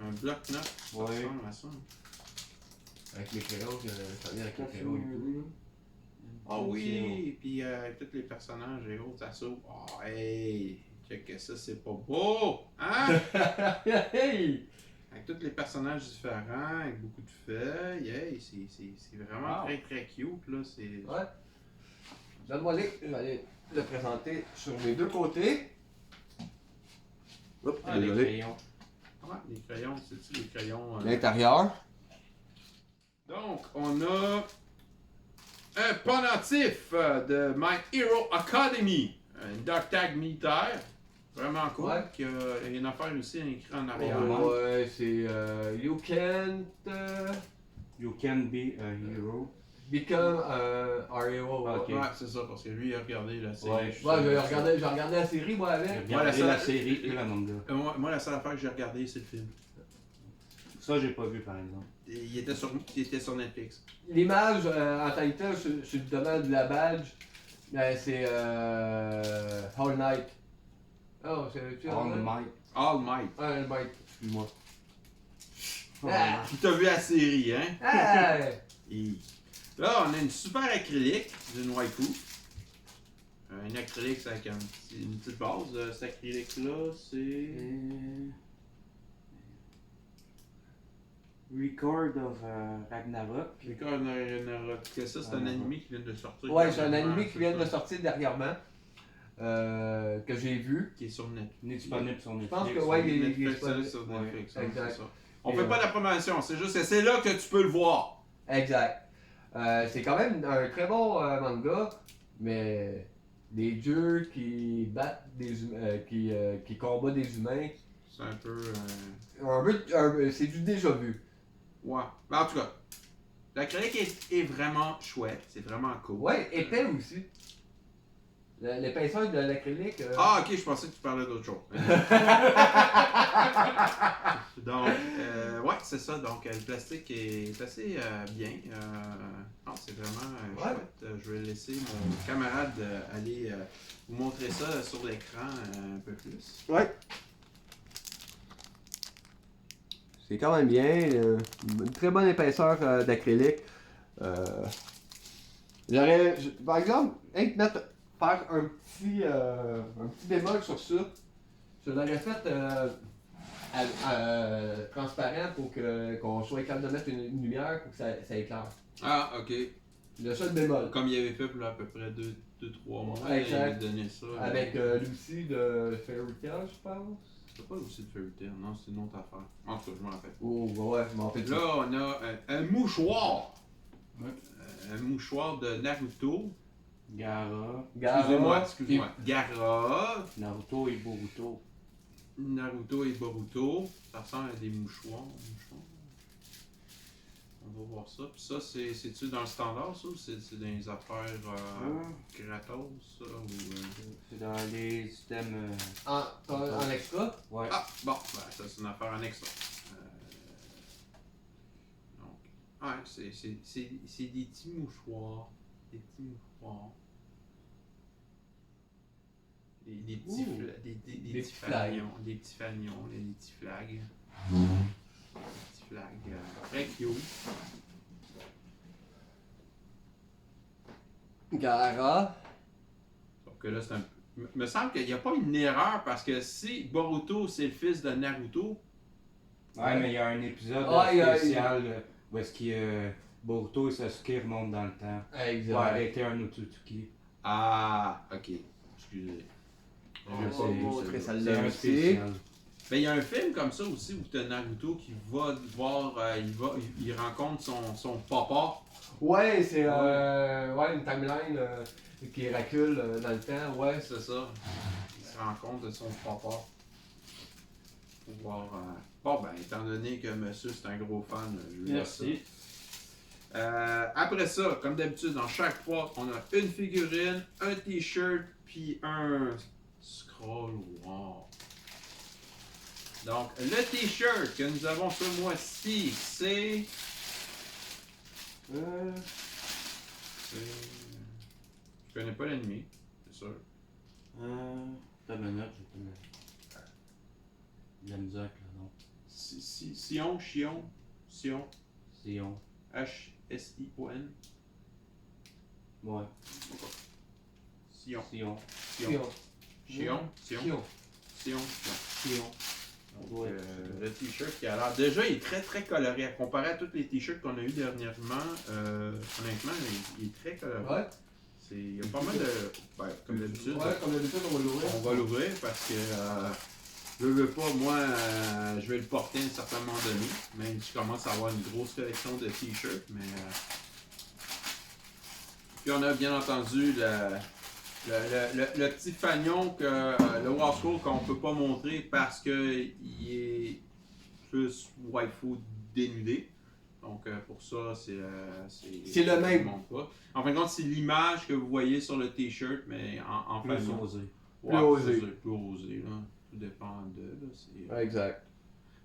un bloc-notes. Ouais. Ça ressemble à ça. Avec les crayons, ça vient avec les crayons et tout. Ah oui! Puis tous les personnages et autres, ça s'ouvre. Oh, hey! Check ça, c'est pas beau! Hein? Hey! Avec tous les personnages différents, avec beaucoup de feuilles. Hey, c'est vraiment Wow. très très cute, là. C'est... Ouais. Donne-moi les, je vais aller le présenter sur mes deux côtés. Oups, Ah, les désolé. crayons. Ouais, les crayons, c'est-tu les crayons? L'intérieur. Donc, on a un pendentif de My Hero Academy, un dog tag militaire, vraiment cool, Ouais. qui a une affaire aussi écrite en arrière. Ouais, c'est You can't You can be a hero. become our hero. Ah, ok. Ouais, c'est ça, parce que lui, il a regardé la série. Ouais. je suis Ouais, j'ai sûr. regardé la série, moi, avec. J'ai Voilà, regardé ça- la série et la manga. Moi, la seule affaire que j'ai regardée, c'est le film. Ça, j'ai pas vu par exemple. Et il était sur Netflix. L'image en tant que telle, sur le domaine de la badge, c'est All Night. Oh, c'est All Might. All Might. All Might. Excuse-moi. Ah! Qui t'a vu la série, hein? Hey! Et là, on a une super acrylique d'une waifu. Un acrylique, c'est avec une petite base. Cet acrylique-là, c'est... Record of Ragnarok. Ça, c'est un animé qui vient de sortir. Ouais, c'est un dernièrement, anime qui c'est vient de ça, sortir dernièrement. Que j'ai vu. Qui est sur Netflix. Il est disponible sur Netflix. pense que ouais, il est Netflix, disponible. sur Netflix, ouais, exact. c'est ça. On Et fait pas de la promotion, c'est juste que c'est là que tu peux le voir. Exact. C'est quand même un très bon manga, mais des dieux qui battent des humains, qui combattent des humains, C'est un peu... c'est du déjà vu. Ouais. Mais en tout cas, l'acrylique est vraiment chouette. C'est vraiment cool. Ouais, épais aussi. L'épaisseur de l'acrylique. Ah, ok, je pensais que tu parlais d'autre chose. Donc, ouais, c'est ça. Donc, le plastique est assez bien. Non, c'est vraiment Ouais. chouette. Je vais laisser mon camarade aller vous montrer ça sur l'écran un peu plus. Ouais. C'est quand même bien. Une très bonne épaisseur d'acrylique. Par exemple, faire un petit bémol sur ça. Je l'aurais fait transparent pour qu'on soit capable de mettre une lumière pour que ça éclaire. Ah, ok. Le seul bémol. Comme il avait fait pour à peu près 2-3 mois, Ouais, il avait exact. donné ça. Avec Lucy de Fairy Tail, je pense. C'était pas aussi de Fairy Tail, non, c'est une autre affaire. En tout cas, je m'en rappelle. Oh, ouais, je m'en fais Là, on a un mouchoir. Ouais. Un mouchoir de Naruto. Gara, Excusez-moi. Gaara, Naruto et Boruto. Naruto et Boruto. Ça ressemble à des mouchoirs. On va voir ça. Puis ça, c'est-tu dans le standard, ça, ou c'est dans les affaires gratos, ça, ou... C'est dans les systèmes. En extra? Ouais. Ah, bon, ben, ça, c'est une affaire annexe, ça. Donc, ouais, c'est des petits mouchoirs. Des petits mouchoirs. Des petits, Ouh. des Des petits petits flags. fanions. Des petits fanions, des petits flags. Des petits flags très cute. Gaara. Donc là, c'est un me semble qu'il n'y a pas une erreur parce que si Boruto c'est le fils de Naruto, Ouais, mais il y a un épisode spécial où est-ce que Boruto et Sasuke remontent dans le temps. Exact. Pour arrêter un Otsutsuki. ah, ok, excusez. On va montrer ça C'est là un aussi. spécial. Ben, il y a un film comme ça aussi où tu as Naruto qui va voir, il rencontre son papa. Ouais, c'est une timeline qui recule dans le temps. Ouais, C'est ça. Il se rend compte de son papa. Pour voir. Bon, ben, étant donné que monsieur c'est un gros fan, je lui laisse ça. Merci. Après ça, comme d'habitude, dans chaque fois, on a une figurine, un t-shirt, puis un scroll wall. Donc, le t-shirt que nous avons ce mois-ci, c'est. Je connais pas l'anime, c'est sûr. T'as une minute, j'ai pas de la misère avec le nom. Si Sion. Sion. H-S-I-O-N. Ouais. Sion. Sion. Sion. Donc, le t-shirt qui a l'air. Déjà, il est très très coloré. Comparé à tous les t-shirts qu'on a eu dernièrement, honnêtement, il est très coloré. Ouais. Il y a pas mal de. Ben, comme d'habitude. Ouais, comme d'habitude, on va l'ouvrir. On va l'ouvrir parce que je veux pas, moi, je vais le porter à un certain moment donné. Même si je commence à avoir une grosse collection de t-shirts. Mais. Puis on a bien entendu le petit fanion que le Wasco qu'on peut pas montrer parce que il est plus waifu dénudé. Donc pour ça, c'est le même. Pas. En fin de compte, c'est l'image que vous voyez sur le t-shirt, mais en Plus fanion. osé. Ouais, Plus osé. Plus osé, là. Tout dépend de. Là, Exact.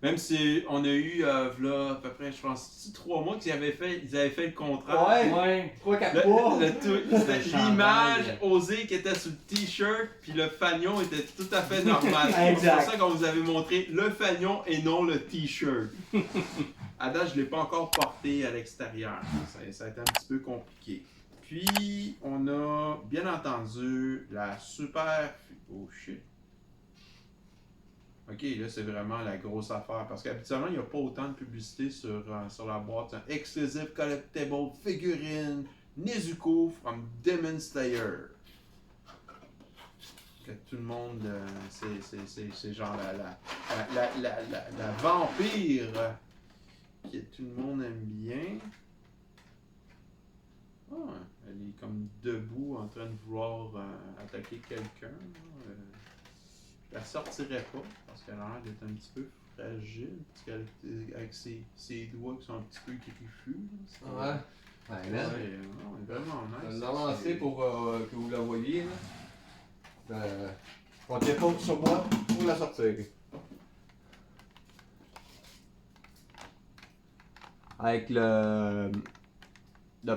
même si on a eu, là, à peu près, je pense, 3 mois qu'ils avaient fait le contraire. Ouais. 3-4 mois. C'était chandail. l'image osée qui était sur le t-shirt, puis le fanion était tout à fait normal. Exact. C'est pour ça qu'on vous avait montré le fanion et non le t-shirt. À date, je ne l'ai pas encore porté à l'extérieur. Ça a été un petit peu compliqué. Puis, on a bien entendu la super. Oh shit. Ok, là c'est vraiment la grosse affaire parce qu'habituellement il n'y a pas autant de publicité sur la boîte. Exclusive Collectible Figurine Nezuko from Demon Slayer. Que tout le monde, c'est genre la vampire que tout le monde aime bien. Ah, elle est comme debout en train de vouloir attaquer quelqu'un. Je la sortirait pas parce qu'elle a l'air d'être un petit peu fragile parce qu'elle avec ses doigts qui sont un petit peu griffus. Ouais. Elle est vraiment Je nice. l'ai lancé pour que vous la voyez. On tient compte sur moi pour la sortir. Avec le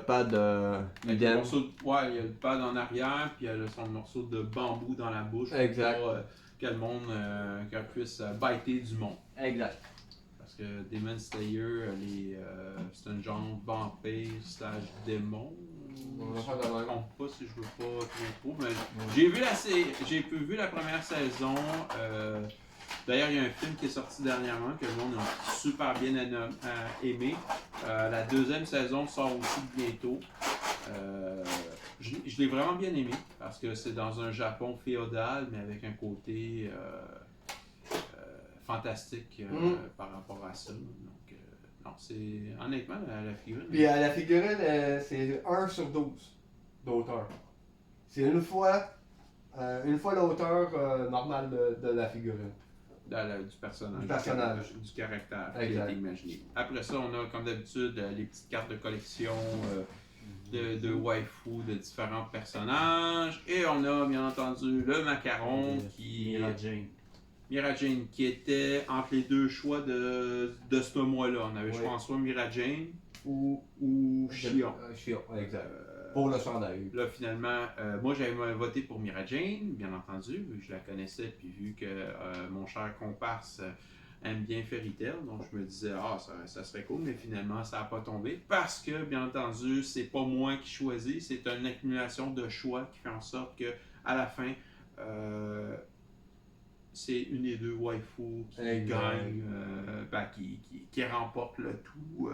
pad Avec idem. le morceau il y a le pad en arrière puis elle a son morceau de bambou dans la bouche Exact. pour qu'elle puisse biter du monde. Exact. Parce que Demon Slayer, c'est un genre vampire / démon. On va Je faire de ne même. compte pas si je veux pas trop, mais j'ai vu la première saison. D'ailleurs, il y a un film qui est sorti dernièrement que le monde a super bien aimé. La deuxième saison sort aussi bientôt. Je l'ai vraiment bien aimé parce que c'est dans un Japon féodal, mais avec un côté fantastique par rapport à ça. Donc, non, c'est honnêtement la figurine. Puis la figurine, c'est 1 sur 12 d'auteur. C'est une fois l'auteur normale de la figurine. Du personnage. Du personnage. Du caractère qui a Exact. été imaginé. Après ça, on a comme d'habitude les petites cartes de collection de waifu de différents personnages. Et on a bien entendu le macaron qui. Mira Jane, qui était entre les deux choix de ce mois-là. On avait je pense soit Mira Jane ou Shion. Shion, exact. Pour le chandail. Là, finalement, moi j'avais voté pour Mira Jane, bien entendu, vu que je la connaissais, puis vu que mon cher comparse aime bien Fairy Tail, donc je me disais, ça serait cool, mais finalement, ça n'a pas tombé, parce que, bien entendu, c'est pas moi qui choisis, c'est une accumulation de choix qui fait en sorte que, à la fin, c'est une des deux waifus qui gagne, qui remporte le tout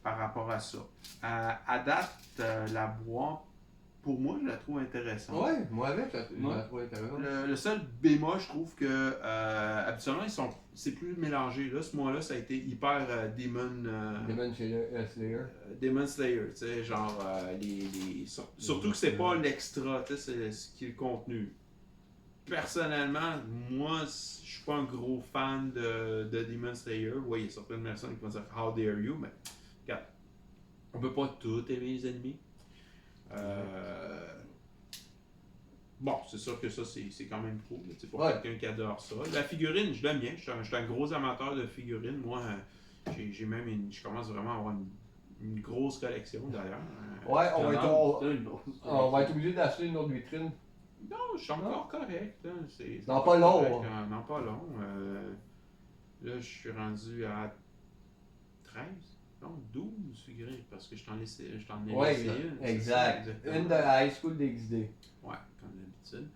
par rapport à ça. À date, la boîte, pour moi, je la trouve intéressante. Ouais, moi avec, je la trouve intéressante. Le seul bémol, je trouve que habituellement, c'est plus mélangé. Là, ce mois-là, ça a été hyper Demon Slayer. Demon Slayer, tu sais, genre, surtout que c'est pas l'extra, tu sais, c'est ce qui est le contenu. Personnellement, moi, je suis pas un gros fan de Demon Slayer. Oui, il y a certaines personnes qui vont dire How dare you, mais regarde, on peut pas tout aimer les ennemis. Bon, c'est sûr que ça, c'est quand même cool, tu sais, pour quelqu'un qui adore ça. La figurine, je l'aime bien. Je suis un gros amateur de figurines. Moi, je commence vraiment à avoir une grosse collection d'ailleurs. Ouais, on va être obligé d'acheter une autre vitrine. Non, je suis encore correct. Hein. Non, pas long. Non, pas long. Là, je suis rendu à 13, non, 12 figurines, parce que je t'en ai laissé une. Exact. Une de High School DxD. Ouais, comme d'habitude.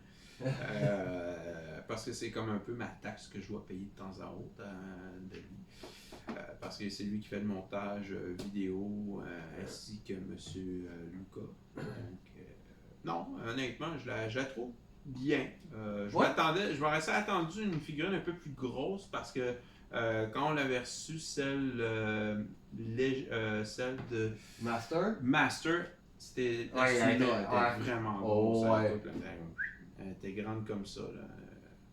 Parce que c'est comme un peu ma taxe que je dois payer de temps à autre de lui. Parce que c'est lui qui fait le montage vidéo ainsi que M. Lucas. Donc, non, honnêtement, je la trouve bien. Je m'aurais attendu une figurine un peu plus grosse parce que quand on l'avait reçue, celle de Master, c'était vraiment grosse. Elle était grande comme ça. Là.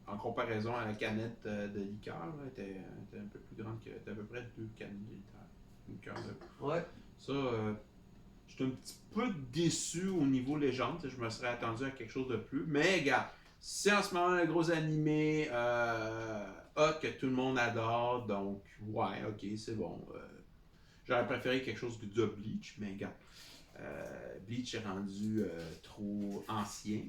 En comparaison à la canette de liqueur, elle était un peu plus grande que. C'était à peu près 2 canettes de liqueur. Ouais. Ça, j'étais un petit peu déçu au niveau légende. Je me serais attendu à quelque chose de plus. Mais regarde, c'est en ce moment un gros animé que tout le monde adore. Donc, ouais, ok, c'est bon. J'aurais préféré quelque chose de Bleach, mais regarde. Bleach est rendu trop ancien.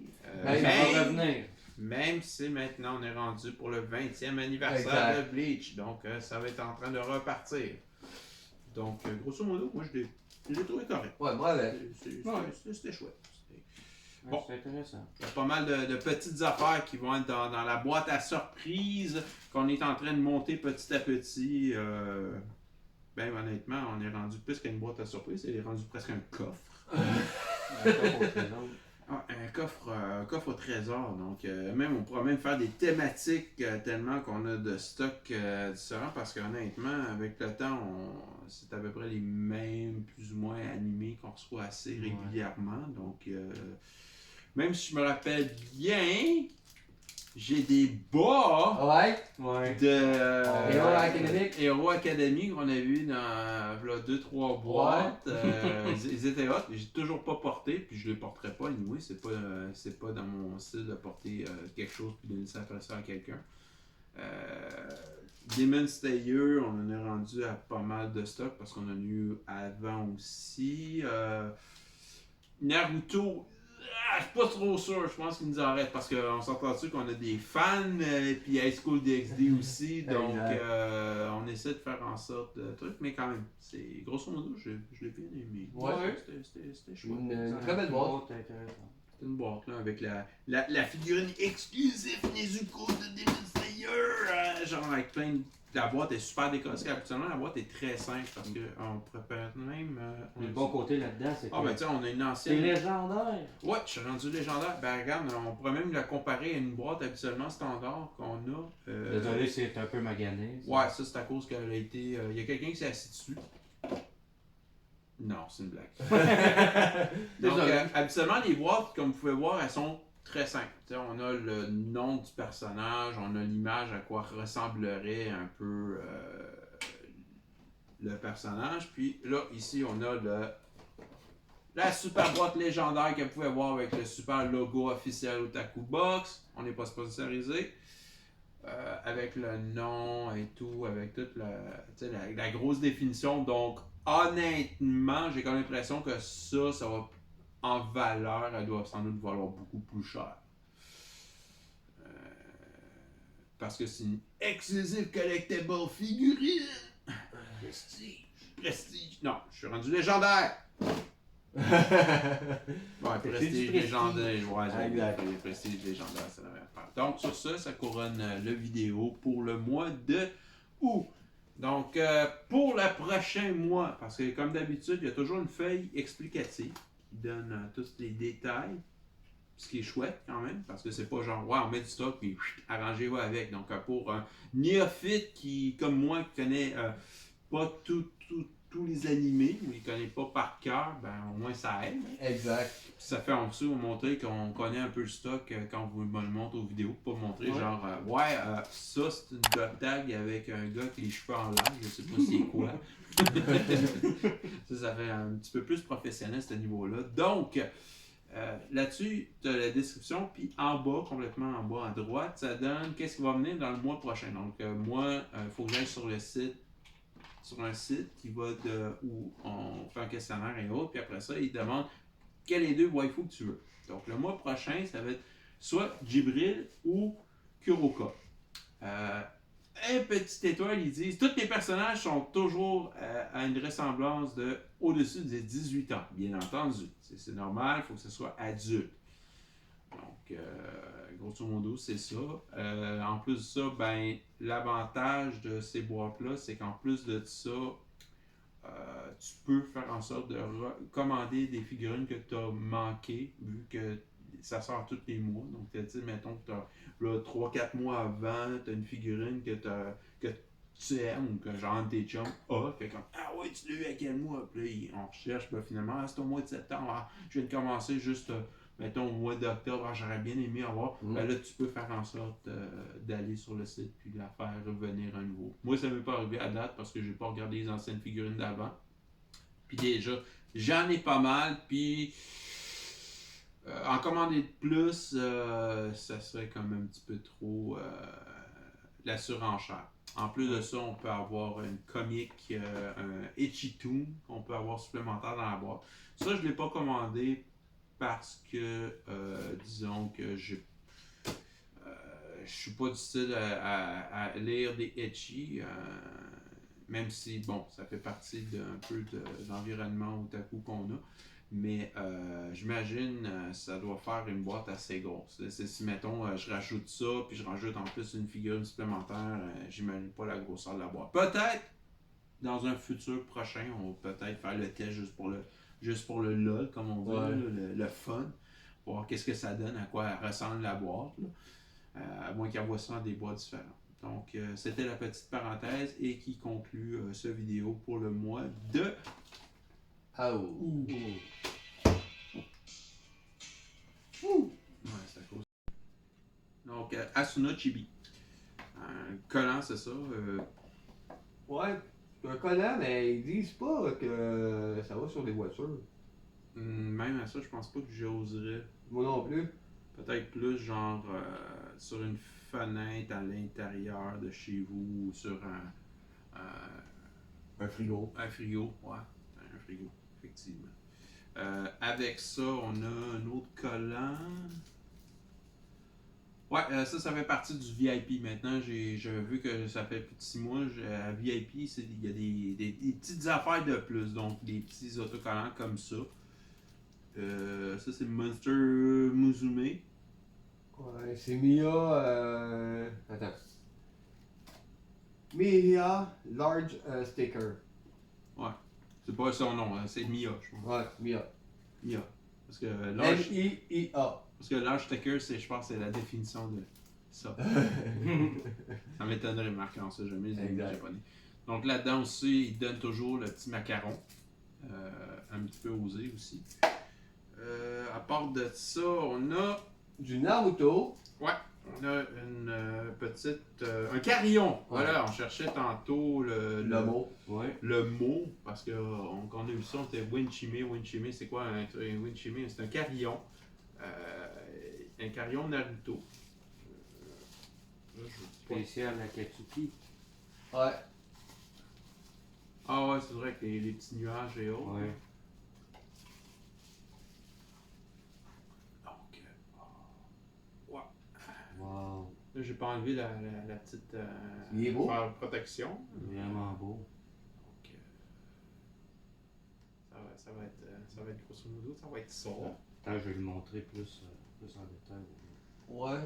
Ça va revenir. Même si maintenant on est rendu pour le 20e anniversaire de Bleach. Donc ça va être en train de repartir. Donc grosso modo, moi je l'ai trouvé correct. Ouais, bravo. C'était chouette. Bon. C'est intéressant. Il y a pas mal de petites affaires qui vont être dans la boîte à surprise qu'on est en train de monter petit à petit. Ben honnêtement, on est rendu plus qu'une boîte à surprise, c'est rendu presque un coffre. Un coffre au trésor. Donc, même on pourra même faire des thématiques tellement qu'on a de stocks différents parce qu'honnêtement, avec le temps, c'est à peu près les mêmes, plus ou moins animés qu'on reçoit assez régulièrement. Donc, même si je me rappelle bien, j'ai des bas de Hero Academy qu'on a vu dans 2-3 boîtes. Ils étaient hot, j'ai toujours pas porté, puis je les porterai pas. Anyway, c'est pas dans mon style de porter quelque chose puis de laisser faire ça à quelqu'un. Demon Slayer, on en est rendu à pas mal de stock parce qu'on en a eu avant aussi. Naruto. Je suis pas trop sûr, je pense qu'ils nous arrêtent parce qu'on s'entend-tu qu'on a des fans et puis High School DxD aussi, donc on essaie de faire en sorte de trucs, mais quand même, c'est grosso modo, je l'ai bien aimé. C'était chouette. Une très belle boîte. C'est une boîte là avec la figurine exclusive Nezuko de Demon Slayer, genre avec plein de. La boîte est super décorée. Habituellement, la boîte est très simple parce qu'on prépare même. Le bon côté là-dedans, c'est que. Ah, ben tiens, on a une ancienne. C'est légendaire! Ouais, je suis rendu légendaire. Ben regarde, on pourrait même la comparer à une boîte habituellement standard qu'on a. Désolé, c'est un peu magané. Ouais, ça c'est à cause qu'elle a été. Il y a quelqu'un qui s'est assis dessus. Non, c'est une blague. Donc, habituellement, les boîtes, comme vous pouvez voir, elles sont très simple. T'sais, on a le nom du personnage, on a l'image à quoi ressemblerait un peu le personnage. Puis là, ici, on a la super boîte légendaire que vous pouvez voir avec le super logo officiel Otaku Box. On n'est pas sponsorisé. Avec le nom et tout, avec toute la grosse définition. Donc, honnêtement, j'ai comme l'impression que ça va en valeur, elle doit sans doute valoir beaucoup plus cher. Parce que c'est une exclusive collectible figurine. Prestige. Non, je suis rendu légendaire. Prestige légendaire. Ouais, exact. Prestige légendaire, c'est la même affaire. Donc, sur ça couronne le vidéo pour le mois de août. Donc, pour le prochain mois, parce que comme d'habitude, il y a toujours une feuille explicative qui donne tous les détails, ce qui est chouette quand même, parce que c'est pas genre, ouais, on met du stock puis arrangez-vous avec. Donc, pour un néophyte qui, comme moi, qui connaît pas tous les animés, ou il connaît pas par cœur, ben au moins ça aide. Exact. Puis ça fait en dessous montrer qu'on connaît un peu le stock quand vous me le montrez aux vidéos, pas montrer genre, ça c'est une dog tag avec un gars qui a les cheveux en l'air, je sais pas c'est quoi. ça fait un petit peu plus professionnel ce niveau-là. Donc, là-dessus, tu as la description, puis en bas, complètement en bas à droite, ça donne qu'est-ce qui va venir dans le mois prochain. Donc, moi, il faut que j'aille sur un site qui va où on fait un questionnaire et autres, puis après ça, il demande quel est deux waifus que tu veux. Donc, le mois prochain, ça va être soit Jibril ou Kuroka. Et petite étoile, ils disent tous les personnages sont toujours à une ressemblance de au-dessus des 18 ans, bien entendu. C'est normal, il faut que ce soit adulte. Donc, grosso modo, c'est ça. En plus de ça, ben, l'avantage de ces boîtes-là, c'est qu'en plus de ça, tu peux faire en sorte de commander des figurines que tu as manquées, vu que ça sort tous les mois. Donc, tu sais, mettons que tu as 3-4 mois avant, tu as une figurine que tu aimes ou que genre tes chums a. Fait comme, ah oui, tu l'as eu à quel mois? Puis là, on recherche, puis finalement, ah, c'est au mois de septembre. Ah, je viens de commencer juste, mettons, au mois d'octobre. Ah, j'aurais bien aimé avoir. Ben là, tu peux faire en sorte d'aller sur le site puis la faire revenir à nouveau. Moi, ça ne m'est pas arrivé à date parce que j'ai pas regardé les anciennes figurines d'avant. Puis déjà, j'en ai pas mal. Puis en commander de plus, ça serait comme un petit peu trop la surenchère. En plus de ça, on peut avoir une comique, un Itchy Toon qu'on peut avoir supplémentaire dans la boîte. Ça, je ne l'ai pas commandé parce que, disons que je suis pas du style à lire des Itchy. Même si, bon, ça fait partie d'un peu de l'environnement otaku qu'on a. Mais j'imagine ça doit faire une boîte assez grosse. Si, mettons, je rajoute ça, puis je rajoute en plus une figurine supplémentaire, j'imagine pas la grosseur de la boîte. Peut-être, dans un futur prochain, on va peut-être faire le test juste pour le LOL, comme on dit, là, le fun. Voir qu'est-ce que ça donne, à quoi ressemble la boîte. Là. À moins qu'il envoie ça dans des boîtes différentes. Donc, c'était la petite parenthèse et qui conclut cette vidéo pour le mois de... Oh. Ouais, c'est à cause. Donc, Asuna Chibi. Un collant, c'est ça. Ouais, c'est un collant, mais ils disent pas que ça va sur des voitures. Même à ça, je pense pas que j'oserais. Moi non plus. Peut-être plus genre sur une fenêtre à l'intérieur de chez vous ou sur Un frigo. un frigo. Ouais, un frigo, effectivement. Avec ça, on a un autre collant. Ouais, ça fait partie du VIP. Maintenant, j'ai vu que ça fait plus de 6 mois. À VIP, il y a des petites affaires de plus. Donc, des petits autocollants comme ça. Ça, c'est Monster Musume. Ouais, c'est Mia. Attends. Mia Large Sticker. Ouais. C'est pas son nom, hein, c'est Mia, je pense. Ouais, Mia. Mia. Parce que large, M-I-I-A. parce que large sticker, je pense que c'est la définition de ça. Ça m'étonnerait, Marc, on sait jamais, les japonais. Donc là-dedans aussi, il donne toujours le petit macaron. Un petit peu osé aussi. À part de ça, on a... Du Naruto. Ouais, on a une petite... un carillon. Ouais. Voilà, on cherchait tantôt le mot. Ouais. Le mot, parce que quand on a vu ça, on était Winchime. Winchime, c'est quoi un Winchime? C'est un carillon. Un carillon Naruto. Spécial Akatsuki. Ouais. Ah ouais, c'est vrai que les petits nuages et autres. Ouais. Donc, ouais. Wow. Là, j'ai pas enlevé la petite Il est beau. protection. Vraiment beau. Donc, ça va être grosso modo, ça va être ça. Attends, je vais le montrer plus en détail. Ouais.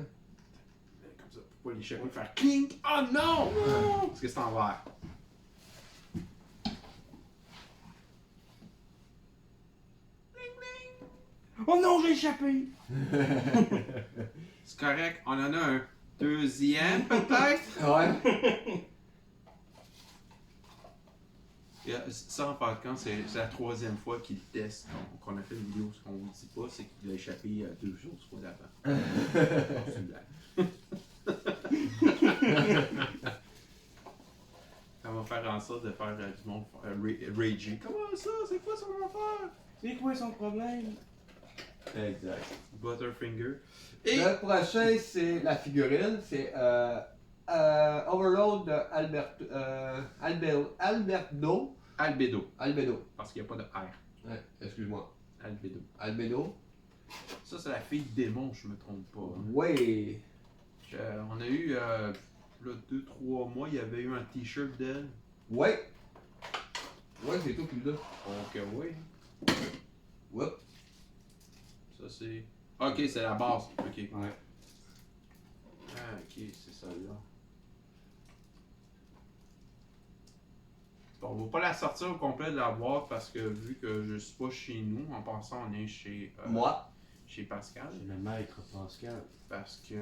Comme ça, pour pas l'échapper, faire clink. Oh non! Parce que c'est en vert. Oh non, j'ai échappé! C'est correct, on en a un deuxième peut-être? Ouais. Ça, en parlant, c'est la troisième fois qu'il teste. Qu'on a fait une vidéo, ce qu'on ne dit pas, c'est qu'il a échappé 2 jours fois d'avant. C'est une blague. Ça va faire en sorte de faire du monde rager. Comment ça? C'est quoi son affaire? C'est quoi son problème? Exact. Butterfinger. Et Le prochain, c'est la figurine. C'est Overload de Alberto. Albedo. Albedo. Parce qu'il n'y a pas de R. Ouais, excuse-moi. Albedo. Albedo. Ça, c'est la fille démon, je me trompe pas. Hein. Ouais. On a eu là, 2-3 mois, il y avait eu un t-shirt d'elle. Ouais. Ouais, c'est tout qui là. Donc, oui. Oups. Ça, c'est. Ok, c'est la base. Ok. Ouais. Ah, ok, c'est ça là. Bon, on va pas la sortir au complet de la boîte parce que vu que je suis pas chez nous, en passant, on est chez. Moi. Chez Pascal. C'est le maître Pascal. Parce que,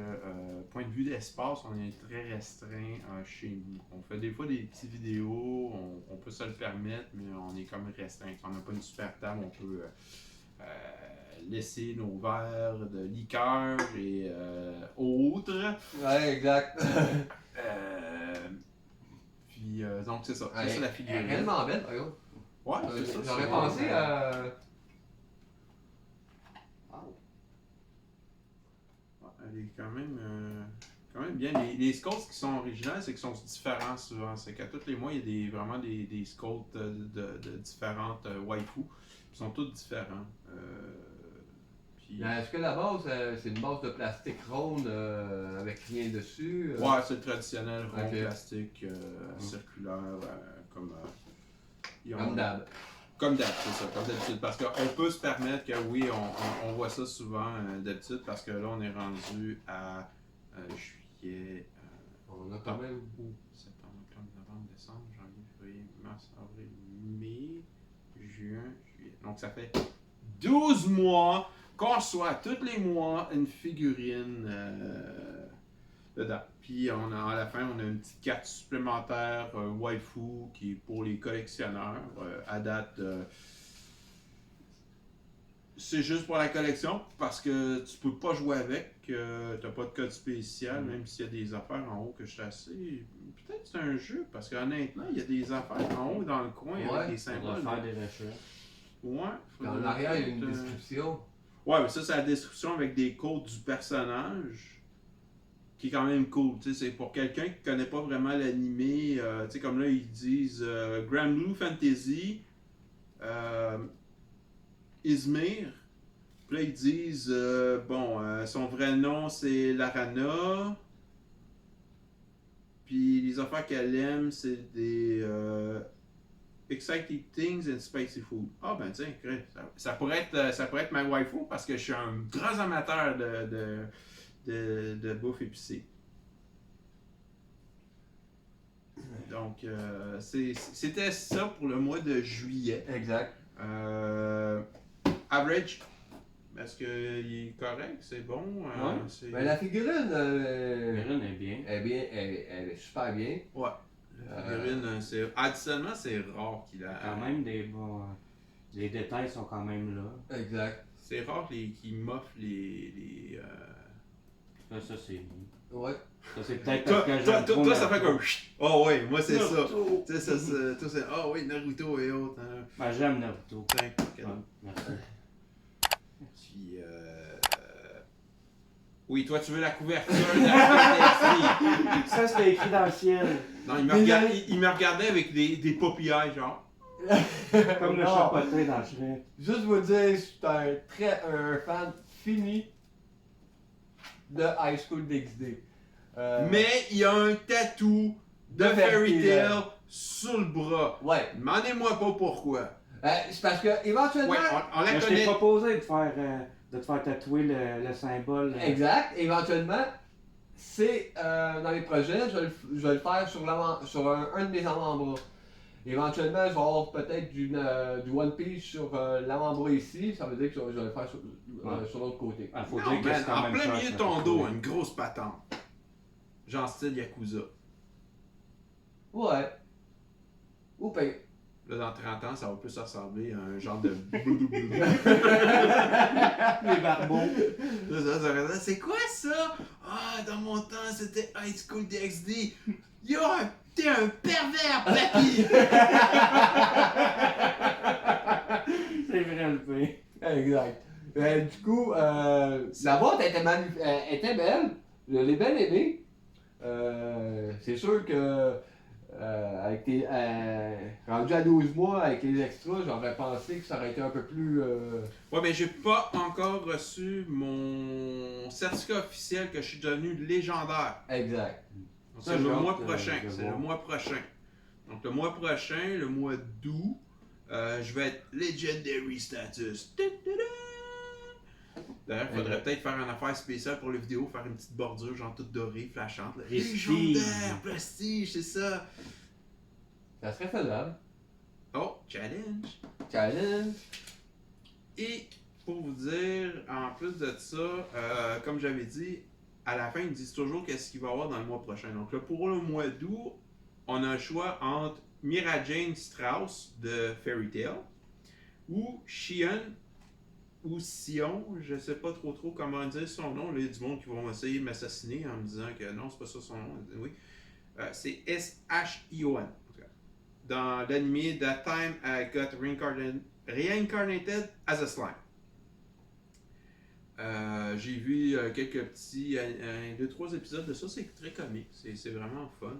point de vue d'espace, on est très restreint chez nous. On fait des fois des petites vidéos, on peut se le permettre, mais on est comme restreint. On n'a pas une super table, on peut laisser nos verres de liqueur et autres. Ouais, exact. Puis, donc c'est ça. Ça, Ouais, c'est la elle est figurine. réellement belle, par exemple. Ouais, c'est ça. J'aurais c'est pensé bon. à. Elle est quand même bien. Les sculpts qui sont originales, c'est qu'ils sont différents souvent. C'est qu'à tous les mois, il y a vraiment des sculpts de différentes waifus. Ils sont tous différents. Puis... Est-ce que la base, c'est une base de plastique ronde avec rien dessus? Ouais, c'est le traditionnel rond Ok. plastique circulaire, comme Comme d'hab. Comme d'hab, c'est ça, comme d'habitude. Parce qu'on peut se permettre que oui, on voit ça souvent d'habitude parce que là, on est rendu à juillet, On a quand même. septembre, octobre, novembre, décembre, janvier, février, mars, avril, mai, juin, juillet. Donc ça fait 12 mois qu'on reçoit tous les mois une figurine dedans. Puis à la fin, on a une petite carte supplémentaire waifu qui est pour les collectionneurs. À date, c'est juste pour la collection parce que tu peux pas jouer avec. T'as pas de code spécial, même s'il y a des affaires en haut que je suis assez. Peut-être que c'est un jeu parce qu'honnêtement, il y a des affaires en haut dans le coin avec des On va symboles. faire des recherches. Ouais. En arrière, il y a une description. Ouais, mais ça, c'est la description avec des codes du personnage. Qui est quand même cool. Tu sais, c'est pour quelqu'un qui connaît pas vraiment l'animé. Tu sais, comme là, ils disent Grand Blue Fantasy, Izmir. Puis là, ils disent son vrai nom, c'est Larana. Puis les affaires qu'elle aime, c'est des Exciting Things and Spicy Food. Ah, ben tiens, ça pourrait être ma waifu parce que je suis un grand amateur de bouffe épicée. Donc, c'était ça pour le mois de juillet. Exact. Average, est-ce qu'il est correct? C'est bon? Ouais. Ben, la figurine. Mérine est bien. Elle est super bien. Ouais. La figurine, additionnement, c'est rare qu'il a. Quand même des bons. Les détails sont quand même là. Exact. C'est rare qu'ils m'offrent les Ça c'est bien. Ouais. Ça c'est peut-être parce que j'aime trop toi, ça Naruto. fait comme. Oh ouais, moi c'est ça. Naruto. Tu sais, toi c'est. Ah oui, Naruto et autres. Hein. Ben, j'aime Naruto. Tiens, cadeau. Ouais, merci. Puis, oui, toi, tu veux la couverture de la Ça c'était écrit dans le ciel. Non, il me regardait avec des paupières, genre. Comme le Non. chapotin dans le Shrek. Juste vous dire, je suis un fan fini de High School DxD. Mais il y a un tatou de Fairy Tail sur le bras. Ouais. Demandez-moi pas pourquoi. C'est parce que éventuellement. Ouais, on la Mais je t'ai connaît. proposé de te faire tatouer le symbole. Exact. Éventuellement, c'est dans les projets, je vais le faire sur un de mes avant-bras. Éventuellement, je vais avoir peut-être du One Piece sur l'avant-bras ici. Ça veut dire que je vais le faire sur l'autre côté. Ah, faut Non, dire que man, c'est quand en même plein cher, milieu de ça, ton dos, tatouer. une grosse patente. Genre style Yakuza. Ouais. Ou ben. Là, dans 30 ans, ça va plus ressembler à un genre de. Les barbeaux. C'est quoi ça? Ah, dans mon temps, c'était High School DxD. Yo, t'es un pervers, papy! C'est vrai le pire. Exact. Du coup, la boîte était belle. Je l'ai bien aimée. C'est sûr que avec rendu à 12 mois avec les extras, j'aurais pensé que ça aurait été un peu plus. Ouais, mais j'ai pas encore reçu mon certificat officiel que je suis devenu légendaire. Exact. Donc, c'est le mois prochain. C'est le mois prochain. Donc, le mois prochain, le mois d'août, je vais être Legendary Status. D'ailleurs, il faudrait peut-être faire une affaire spéciale pour les vidéos, faire une petite bordure, genre toute dorée, flashante. Légendaire, prestige, c'est ça. Ça serait faisable. Oh, challenge. Challenge. Et pour vous dire, en plus de ça, comme j'avais dit, à la fin, ils me disent toujours qu'est-ce qu'il va y avoir dans le mois prochain. Donc là, pour le mois d'août, on a un choix entre Mira Jane Strauss de Fairy Tail ou Xion ou Sion, je sais pas trop comment dire son nom. Là, il y a du monde qui vont essayer de m'assassiner en me disant que non, c'est pas ça son nom. Oui. C'est S-H-I-O-N. Dans l'anime That Time I Got Reincarnated as a Slime. J'ai vu quelques petits, 2-3 épisodes de ça, c'est très comique, c'est vraiment fun.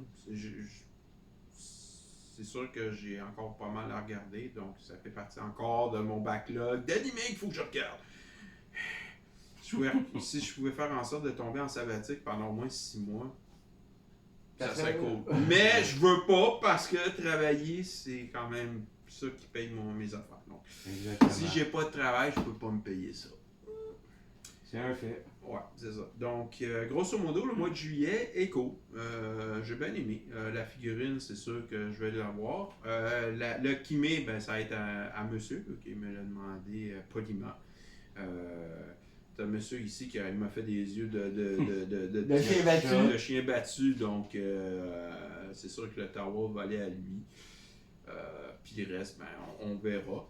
C'est sûr que j'ai encore pas mal à regarder, donc ça fait partie encore de mon backlog d'anime qu'il faut que je regarde. Si je pouvais faire en sorte de tomber en sabbatique pendant au moins 6 mois, ça serait cool. Mais je veux pas parce que travailler, c'est quand même ça qui paye mes affaires. Donc, si j'ai pas de travail, je peux pas me payer ça. C'est un fait. Ouais, c'est ça. Donc, grosso modo, le mois de juillet est cool. J'ai bien aimé. La figurine, c'est sûr que je vais l'avoir. Le Kimé, ben, ça va être à monsieur, qui me l'a demandé poliment. T'as un monsieur ici qui m'a fait des yeux de chien battu. Donc, c'est sûr que le tower va aller à lui. Puis le reste, ben, on verra.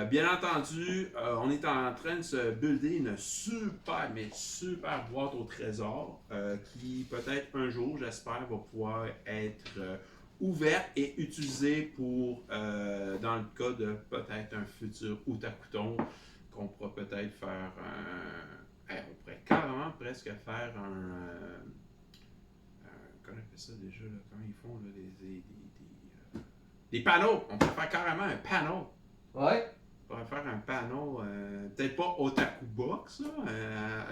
Bien entendu, on est en train de se builder une super boîte au trésor qui peut-être un jour, j'espère, va pouvoir être ouverte et utilisée pour, dans le cas de peut-être un futur Otakuton, qu'on pourra peut-être faire on pourrait carrément presque faire comment on appelle ça déjà, là, comment ils font là, des panneaux. On pourrait faire carrément un panneau. Ouais. On pourrait faire un panneau, peut-être pas Otaku Box là,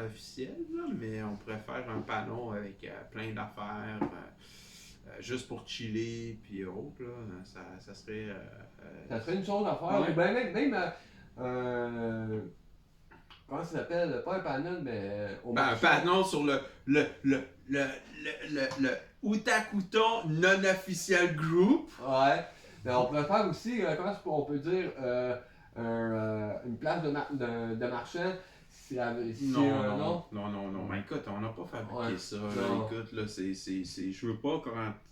officiel, là, mais on pourrait faire un panneau avec plein d'affaires, juste pour chiller, puis autres, là, ça serait... ça serait une chose à faire. Ouais. Ben, même comment ça s'appelle? Pas un panel, mais... un panneau sur le Otakuton non-officiel group. Ouais. Ben, on pourrait faire aussi, comment on peut dire, une place de marchand. Non. Mais écoute, on n'a pas fabriqué ça. Là. Écoute, là,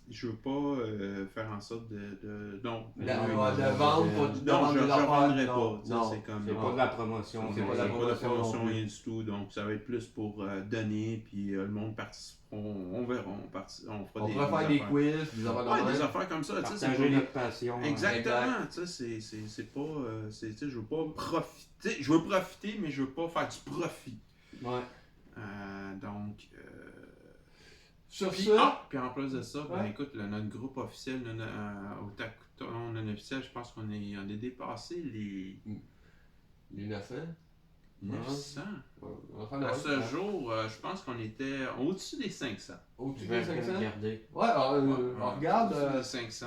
je veux pas faire en sorte de vendre. Non, je ne vendrai pas. C'est pas de la promotion. C'est pas de la promotion rien du tout. Donc, ça va être plus pour donner, puis le monde participe. On verra. On pourrait faire des quiz, des affaires comme ça. Partager notre passion. Exactement. C'est pas. Je veux pas profiter. Je veux profiter, mais je veux pas faire du profit. Ouais. Donc. Sur puis, ça. Puis en plus de ça, ouais. Ben écoute, notre groupe officiel Otakuton non officiel, je pense qu'on est dépassé les 900. 900. Ouais, à ce jour, je pense qu'on était au-dessus des 500. Au-dessus des 500? Regarder. Ouais, on regarde. Au-dessus des 500,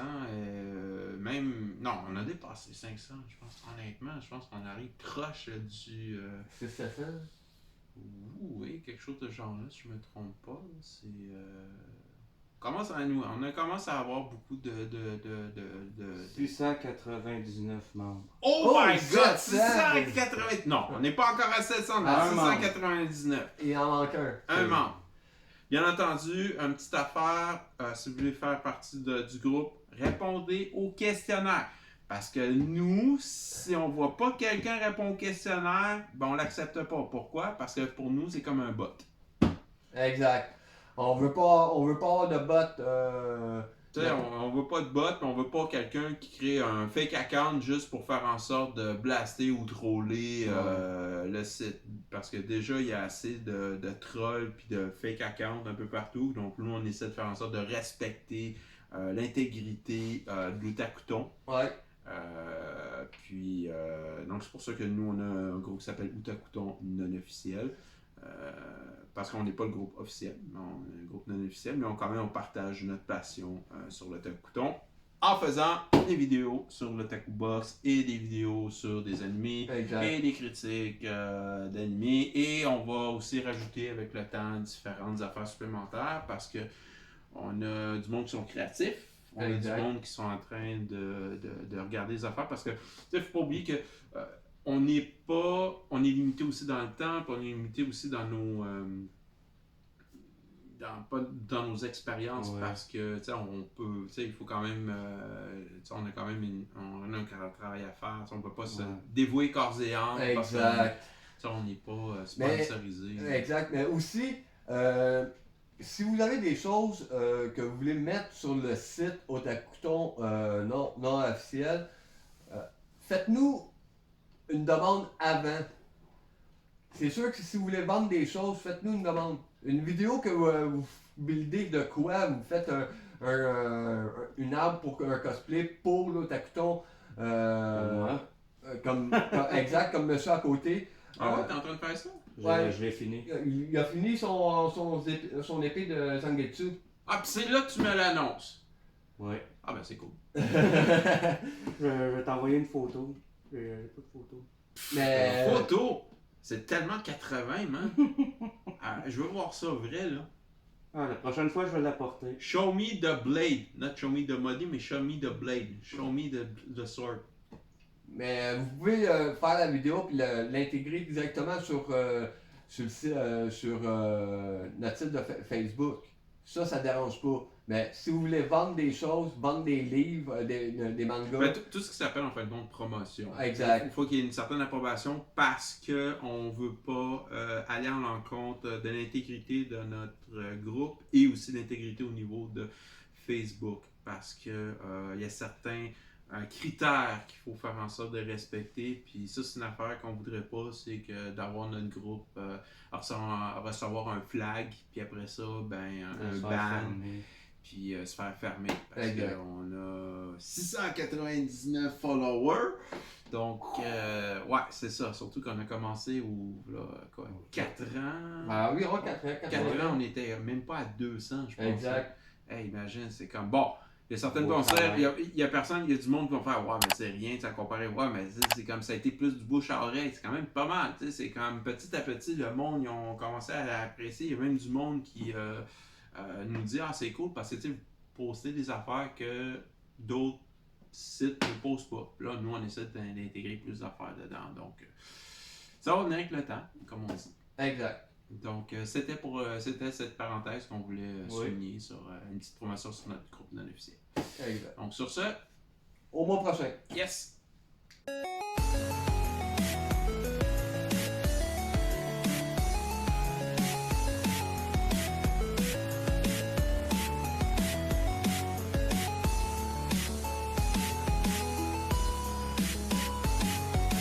même... Non, on a dépassé 500, je pense. Honnêtement, je pense qu'on arrive proche du... 600. Oui, quelque chose de genre là, si je me trompe pas. C'est... On a commencé à avoir beaucoup de 699 membres. Oh my god! 680! Non, on n'est pas encore à 700, mais 699. Il en manque un membre. Bien entendu, une petite affaire, si vous voulez faire partie du groupe, répondez au questionnaire. Parce que nous, si on voit pas quelqu'un répondre au questionnaire, ben on l'accepte pas. Pourquoi? Parce que pour nous, c'est comme un bot. Exact. On veut pas avoir de bot. On veut pas de bot, mais on veut pas quelqu'un qui crée un fake account juste pour faire en sorte de blaster ou troller le site. Parce que déjà, il y a assez de trolls puis de fake accounts un peu partout. Donc nous, on essaie de faire en sorte de respecter l'intégrité de l'Otakuton. Ouais. Donc c'est pour ça que nous, on a un groupe qui s'appelle Otakuton non officiel. Parce qu'on n'est pas le groupe officiel, mais on est un groupe non officiel, mais quand même on partage notre passion sur l'Otakuton en faisant des vidéos sur l'Otaku Box et des vidéos sur des animés et des critiques d'animés. Et on va aussi rajouter avec le temps différentes affaires supplémentaires parce que on a du monde qui sont créatifs, on a du monde qui sont en train de regarder les affaires parce que il ne faut pas oublier que on est limité aussi dans le temps, puis on est limité aussi dans nos dans nos expériences parce que on peut, il faut quand même on a quand même on a un travail à faire, on peut pas se dévouer corps et âme parce qu'on n'est pas sponsorisé. Exact, mais aussi si vous avez des choses que vous voulez mettre sur le site Otakuton non officiel, faites-nous une demande avant. C'est sûr que si vous voulez vendre des choses, faites-nous une demande. Une vidéo que vous buildez de quoi, vous faites une arbre pour un cosplay pour l'Otakuton. Comme monsieur à côté. Ah ouais, t'es en train de faire ça? Je l'ai fini. Il a fini son épée de Zangetsu. Ah, pis c'est là que tu me l'annonces. Ouais. Ah ben c'est cool. Je vais t'envoyer une photo. J'ai pas de photo. Mais... Photo? C'est tellement 80, man. Je veux voir ça vrai, là. La prochaine fois, je vais l'apporter. Show me the blade. Not show me the body, mais show me the blade. Show me the sword. Mais vous pouvez faire la vidéo et l'intégrer directement sur notre site de Facebook. Ça dérange pas. Mais si vous voulez vendre des choses, vendre des livres, des mangas... Ben, tout ce qui s'appelle en fait de promotion. Exact. Il faut qu'il y ait une certaine approbation parce qu'on ne veut pas aller en l'encontre de l'intégrité de notre groupe et aussi l'intégrité au niveau de Facebook. Parce que il y a certains critères qu'il faut faire en sorte de respecter. Puis ça, c'est une affaire qu'on voudrait pas, c'est que d'avoir notre groupe recevoir un flag, puis après ça, un ban. Puis se faire fermer parce qu'on a 699 followers. Donc, c'est ça. Surtout qu'on a commencé 4 ans. Ah oui, 4 ans. 4 ans, on n'était même pas à 200, je pense. Exact. Hey, imagine, c'est comme bon. Il y a certaines concerts, il y a personne, il y a du monde qui va faire ouais, mais c'est rien, à comparer. Ouais, mais c'est comme ça a été plus du bouche à oreille. C'est quand même pas mal. C'est comme petit à petit, le monde, ils ont commencé à apprécier. Il y a même du monde qui nous dit c'est cool parce que vous postez des affaires que d'autres sites ne postent pas. Là, nous, on essaie d'intégrer plus d'affaires dedans. Donc, ça va venir avec le temps, comme on dit. Exact. Donc, c'était cette parenthèse qu'on voulait souligner sur une petite promotion sur notre groupe non officiel. Exact. Donc, sur ce, au mois prochain. Yes!